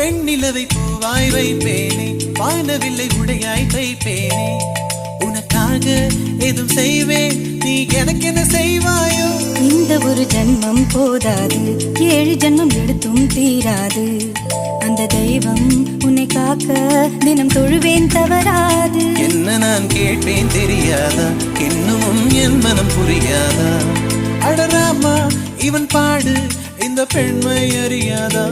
வெண்ணிலவை பூவாய் வைப்பேனே, வானவில்லை உடையாய் தைப்பேனே, உனக்காக எதுவும் செய்வேன், நீ எனக்கு என்ன செய்வாயோ? இந்த ஒரு ஜன்மம் போதாது, 7 ஜன்மம் எடுத்தும் தீராது. அந்த தெய்வம் உன்னை காக்க தினம் தொழுவேன் தவறாது. என்ன நான் கேட்பேன் தெரியாதா, இன்னும் என் மனம் புரியாதா? அடராமா இவன் பாடு இந்த பெண்மை அறியாதா?